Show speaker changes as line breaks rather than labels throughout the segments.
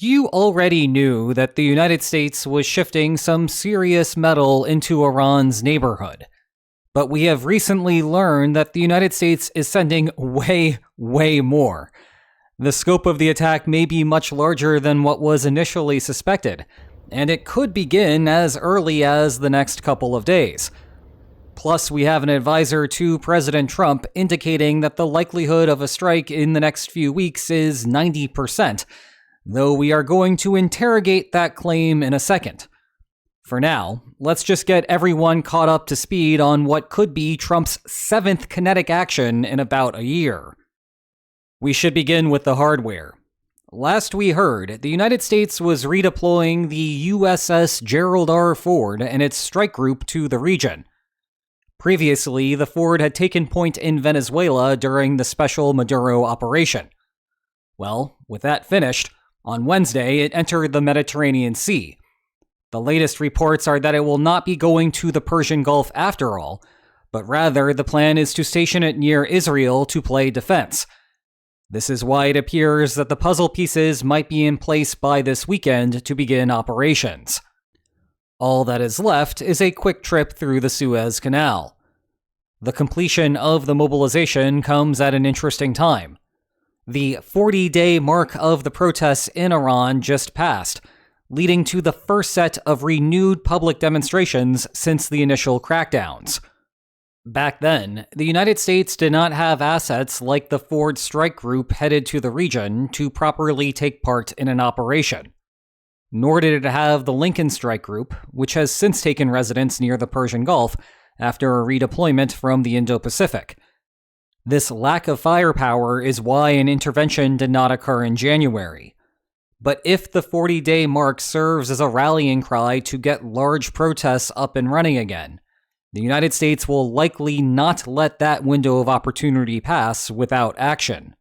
You already knew that the United States was shifting some serious metal into Iran's neighborhood. But we have recently learned that the United States is sending way more. The scope of the attack may be much larger than what was initially suspected, and it could begin as early as the next couple of days. Plus, we have an advisor to President Trump indicating that the likelihood of a strike in the next few weeks is 90%, though we are going to interrogate that claim in a second. For now, let's just get everyone caught up to speed on what could be Trump's 7th kinetic action in about a year. We should begin with the hardware. Last we heard, the United States was redeploying the USS Gerald R. Ford and its strike group to the region. Previously, the Ford had taken point in Venezuela during the special Maduro operation. Well, with that finished, on Wednesday it entered the Mediterranean Sea. The latest reports are that it will not be going to the Persian Gulf after all, but rather the plan is to station it near Israel to play defense. This is why it appears that the puzzle pieces might be in place by this weekend to begin operations. All that is left is a quick trip through the Suez Canal. The completion of the mobilization comes at an interesting time. The 40-day mark of the protests in Iran just passed, leading to the first set of renewed public demonstrations since the initial crackdowns. Back then, the United States did not have assets like the Ford strike group headed to the region to properly take part in an operation. Nor did it have the Lincoln strike group, which has since taken residence near the Persian Gulf after a redeployment from the Indo-Pacific. This lack of firepower is why an intervention did not occur in January. But if the 40-day mark serves as a rallying cry to get large protests up and running again, the United States will likely not let that window of opportunity pass without action.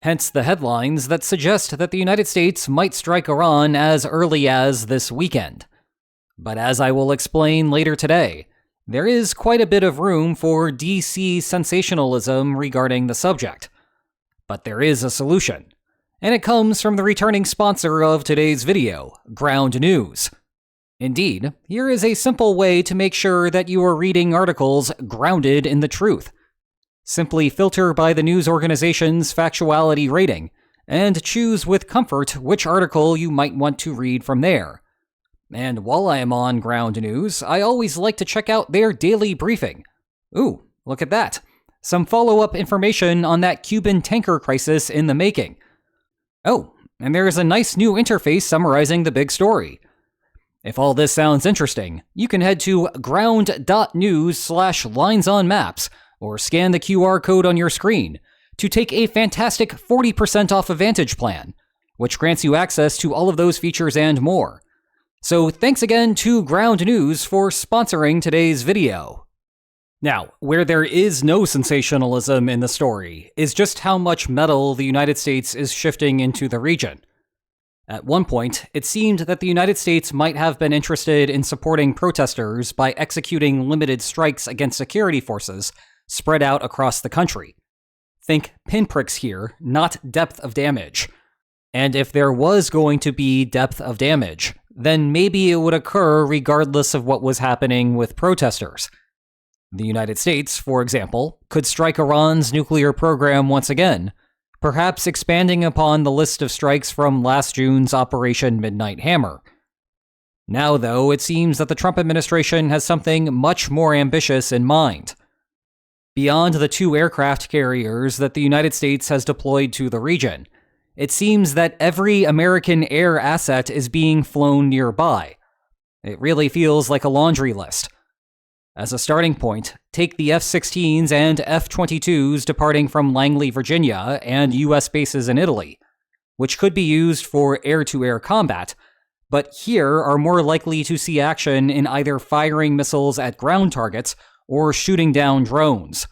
Hence the headlines that suggest that the United States might strike Iran as early as this weekend. But as I will explain later today, there is quite a bit of room for DC sensationalism regarding the subject. But there is a solution, and it comes from the returning sponsor of today's video, Ground News. Indeed, here is a simple way to make sure that you are reading articles grounded in the truth. Simply filter by the news organization's factuality rating, and choose with comfort which article you might want to read from there. And while I am on Ground News, I always like to check out their daily briefing. Ooh, look at that. Some follow-up information on that Cuban tanker crisis in the making. Oh, and there is a nice new interface summarizing the big story. If all this sounds interesting, you can head to ground.news/linesonmaps or scan the QR code on your screen to take a fantastic 40% off Advantage plan, which grants you access to all of those features and more. So thanks again to Ground News for sponsoring today's video. Now, where there is no sensationalism in the story is just how much metal the United States is shifting into the region. At one point, it seemed that the United States might have been interested in supporting protesters by executing limited strikes against security forces spread out across the country. Think pinpricks here, not depth of damage. And if there was going to be depth of damage, then maybe it would occur regardless of what was happening with protesters. The United States, for example, could strike Iran's nuclear program once again, perhaps expanding upon the list of strikes from last June's Operation Midnight Hammer. Now, though, it seems that the Trump administration has something much more ambitious in mind. Beyond the 2 aircraft carriers that the United States has deployed to the region, it seems that every American air asset is being flown nearby. It really feels like a laundry list. As a starting point, take the F-16s and F-22s departing from Langley, Virginia, and U.S. bases in Italy, which could be used for air-to-air combat, but here are more likely to see action in either firing missiles at ground targets or shooting down drones.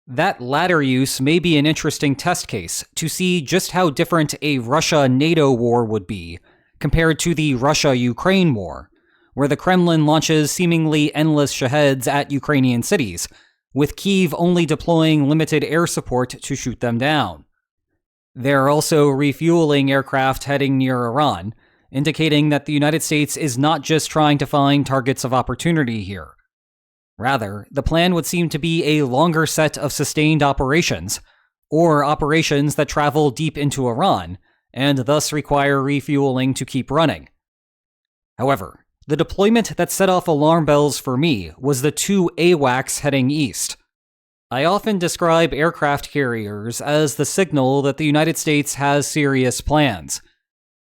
That latter use may be an interesting test case to see just how different a Russia-NATO war would be compared to the Russia-Ukraine war, where the Kremlin launches seemingly endless Shaheds at Ukrainian cities, with Kyiv only deploying limited air support to shoot them down. They're also refueling aircraft heading near Iran, indicating that the United States is not just trying to find targets of opportunity here. Rather, the plan would seem to be a longer set of sustained operations, or operations that travel deep into Iran, and thus require refueling to keep running. However, the deployment that set off alarm bells for me was the 2 AWACS heading east. I often describe aircraft carriers as the signal that the United States has serious plans.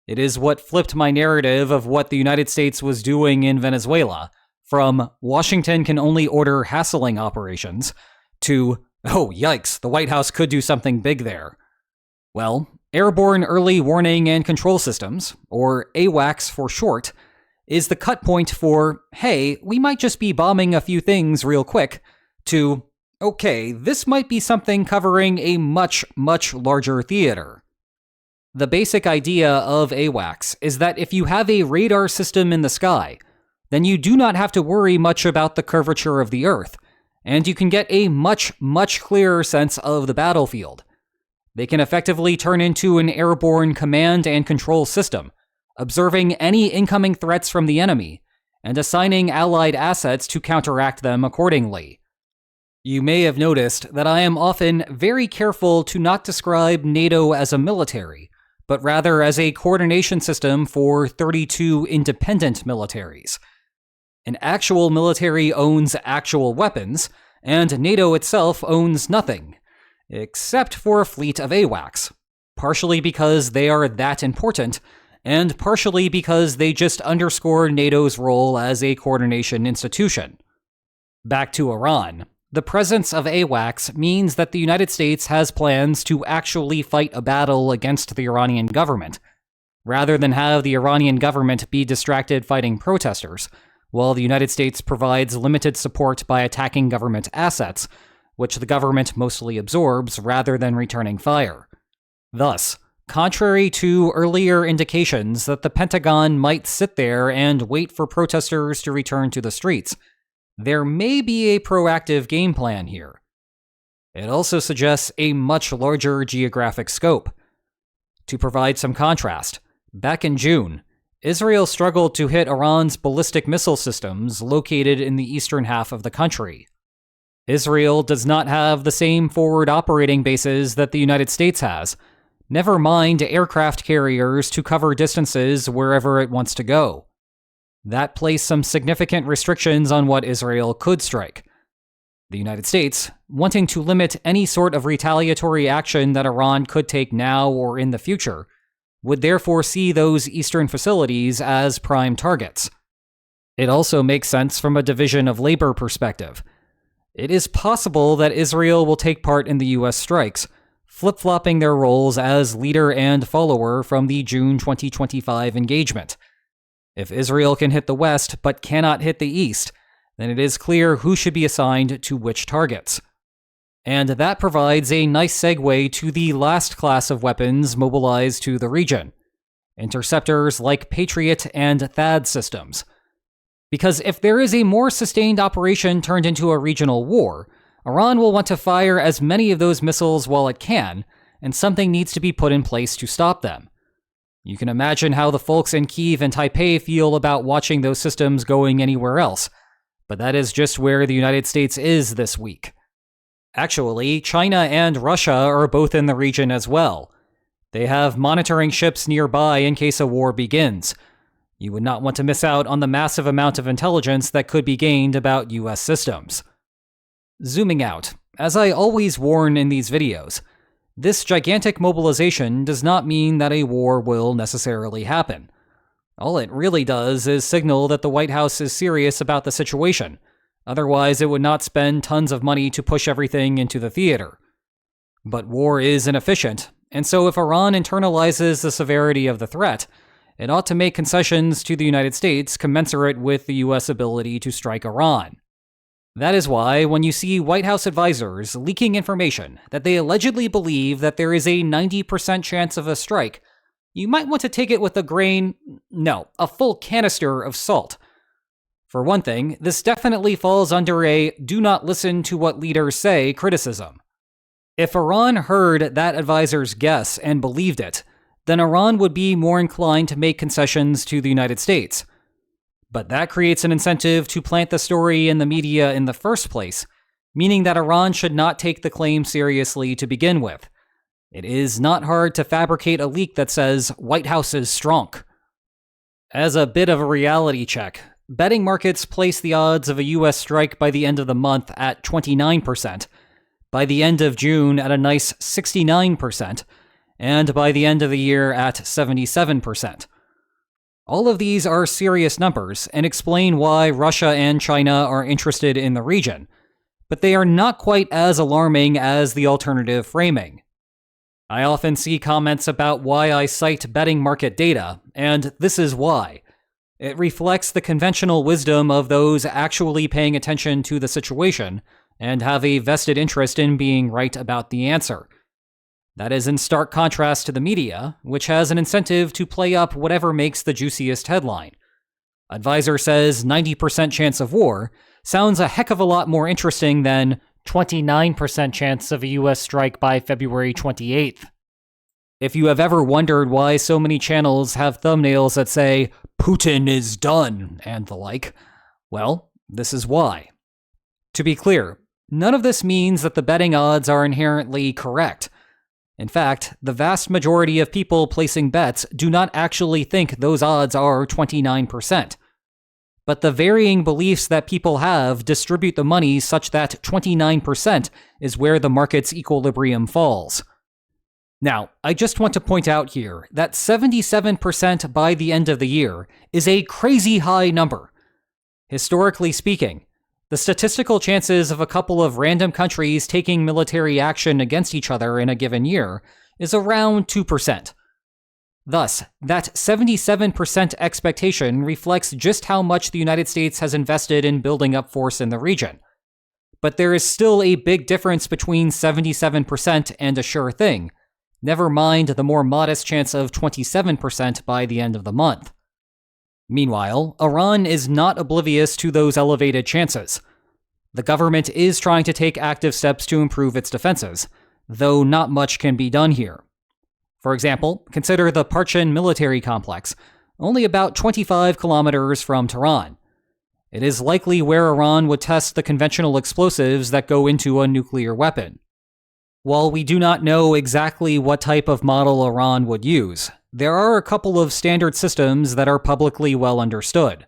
It is what flipped my narrative of what the United States was doing in Venezuela, from Washington can only order hassling operations, to, oh yikes, the White House could do something big there. Well, Airborne Early Warning and Control Systems, or AWACS for short, is the cut point for, hey, we might just be bombing a few things real quick, to, okay, this might be something covering a much, much larger theater. The basic idea of AWACS is that if you have a radar system in the sky, then you do not have to worry much about the curvature of the Earth, and you can get a much, much clearer sense of the battlefield. They can effectively turn into an airborne command and control system, observing any incoming threats from the enemy, and assigning allied assets to counteract them accordingly. You may have noticed that I am often very careful to not describe NATO as a military, but rather as a coordination system for 32 independent militaries. An actual military owns actual weapons, and NATO itself owns nothing, except for a fleet of AWACS, partially because they are that important, and partially because they just underscore NATO's role as a coordination institution. Back to Iran. The presence of AWACS means that the United States has plans to actually fight a battle against the Iranian government, rather than have the Iranian government be distracted fighting protesters, while the United States provides limited support by attacking government assets, which the government mostly absorbs rather than returning fire. Thus, contrary to earlier indications that the Pentagon might sit there and wait for protesters to return to the streets, there may be a proactive game plan here. It also suggests a much larger geographic scope. To provide some contrast, back in June, Israel struggled to hit Iran's ballistic missile systems located in the eastern half of the country. Israel does not have the same forward operating bases that the United States has, never mind aircraft carriers to cover distances wherever it wants to go. That placed some significant restrictions on what Israel could strike. The United States, wanting to limit any sort of retaliatory action that Iran could take now or in the future, would therefore see those eastern facilities as prime targets. It also makes sense from a division of labor perspective. It is possible that Israel will take part in the U.S. strikes, flip-flopping their roles as leader and follower from the June 2025 engagement. If Israel can hit the West but cannot hit the East, then it is clear who should be assigned to which targets. And that provides a nice segue to the last class of weapons mobilized to the region, interceptors like Patriot and THAAD systems. Because if there is a more sustained operation turned into a regional war, Iran will want to fire as many of those missiles while it can, and something needs to be put in place to stop them. You can imagine how the folks in Kyiv and Taipei feel about watching those systems going anywhere else, but that is just where the United States is this week. Actually, China and Russia are both in the region as well. They have monitoring ships nearby in case a war begins. You would not want to miss out on the massive amount of intelligence that could be gained about US systems. Zooming out, as I always warn in these videos, this gigantic mobilization does not mean that a war will necessarily happen. All it really does is signal that the White House is serious about the situation. Otherwise, it would not spend tons of money to push everything into the theater. But war is inefficient, and so if Iran internalizes the severity of the threat, it ought to make concessions to the United States commensurate with the US ability to strike Iran. That is why when you see White House advisors leaking information that they allegedly believe that there is a 90% chance of a strike, you might want to take it with a full canister of salt. For one thing, this definitely falls under a do not listen to what leaders say criticism. If Iran heard that advisor's guess and believed it, then Iran would be more inclined to make concessions to the United States. But that creates an incentive to plant the story in the media in the first place, meaning that Iran should not take the claim seriously to begin with. It is not hard to fabricate a leak that says White House is strong. As a bit of a reality check, betting markets place the odds of a US strike by the end of the month at 29%, by the end of June at a nice 69%, and by the end of the year at 77%. All of these are serious numbers and explain why Russia and China are interested in the region, but they are not quite as alarming as the alternative framing. I often see comments about why I cite betting market data, and this is why. It reflects the conventional wisdom of those actually paying attention to the situation and have a vested interest in being right about the answer. That is in stark contrast to the media, which has an incentive to play up whatever makes the juiciest headline. Advisor says 90% chance of war sounds a heck of a lot more interesting than 29% chance of a US strike by February 28th. If you have ever wondered why so many channels have thumbnails that say, Putin is done, and the like, well, this is why. To be clear, none of this means that the betting odds are inherently correct. In fact, the vast majority of people placing bets do not actually think those odds are 29%. But the varying beliefs that people have distribute the money such that 29% is where the market's equilibrium falls. Now, I just want to point out here that 77% by the end of the year is a crazy high number. Historically speaking, the statistical chances of a couple of random countries taking military action against each other in a given year is around 2%. Thus, that 77% expectation reflects just how much the United States has invested in building up force in the region. But there is still a big difference between 77% and a sure thing, never mind the more modest chance of 27% by the end of the month. Meanwhile, Iran is not oblivious to those elevated chances. The government is trying to take active steps to improve its defenses, though not much can be done here. For example, consider the Persian military complex, only about 25 kilometers from Tehran. It is likely where Iran would test the conventional explosives that go into a nuclear weapon. While we do not know exactly what type of model Iran would use, there are a couple of standard systems that are publicly well understood.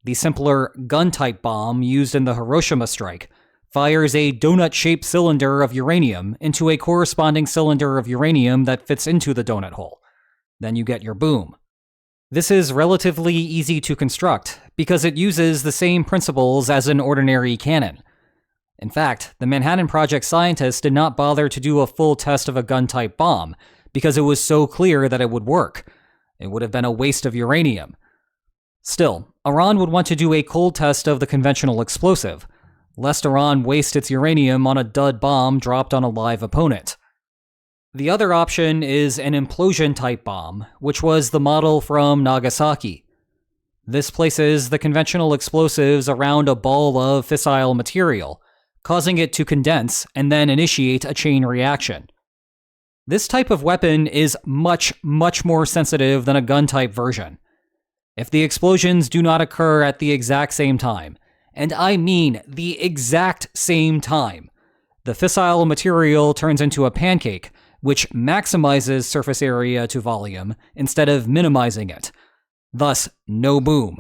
The simpler gun-type bomb used in the Hiroshima strike fires a donut-shaped cylinder of uranium into a corresponding cylinder of uranium that fits into the donut hole. Then you get your boom. This is relatively easy to construct because it uses the same principles as an ordinary cannon. In fact, the Manhattan Project scientists did not bother to do a full test of a gun-type bomb because it was so clear that it would work. It would have been a waste of uranium. Still, Iran would want to do a cold test of the conventional explosive, lest Iran waste its uranium on a dud bomb dropped on a live opponent. The other option is an implosion-type bomb, which was the model from Nagasaki. This places the conventional explosives around a ball of fissile material, causing it to condense and then initiate a chain reaction. This type of weapon is much, much more sensitive than a gun-type version. If the explosions do not occur at the exact same time, and I mean the exact same time, the fissile material turns into a pancake, which maximizes surface area to volume instead of minimizing it. Thus, no boom.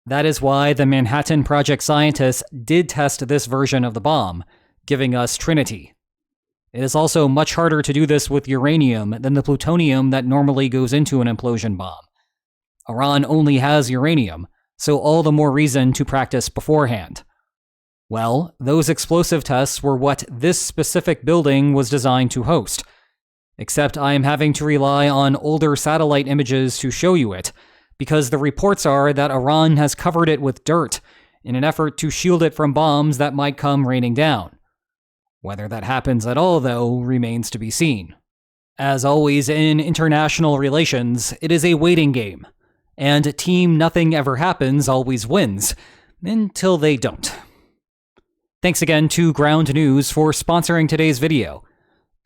That is why the Manhattan Project scientists did test this version of the bomb, giving us Trinity. It is also much harder to do this with uranium than the plutonium that normally goes into an implosion bomb. Iran only has uranium, so all the more reason to practice beforehand. Well, those explosive tests were what this specific building was designed to host. Except I am having to rely on older satellite images to show you it, because the reports are that Iran has covered it with dirt in an effort to shield it from bombs that might come raining down. Whether that happens at all, though, remains to be seen. As always in international relations, it is a waiting game, and Team Nothing Ever Happens always wins, until they don't. Thanks again to Ground News for sponsoring today's video.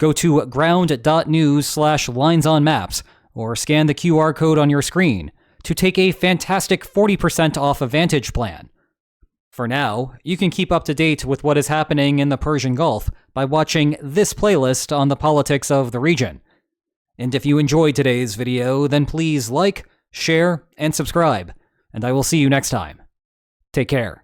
Go to ground.news/linesonmaps or scan the QR code on your screen to take a fantastic 40% off a Vantage plan. For now, you can keep up to date with what is happening in the Persian Gulf by watching this playlist on the politics of the region. And if you enjoyed today's video, then please like, share, and subscribe, and I will see you next time. Take care.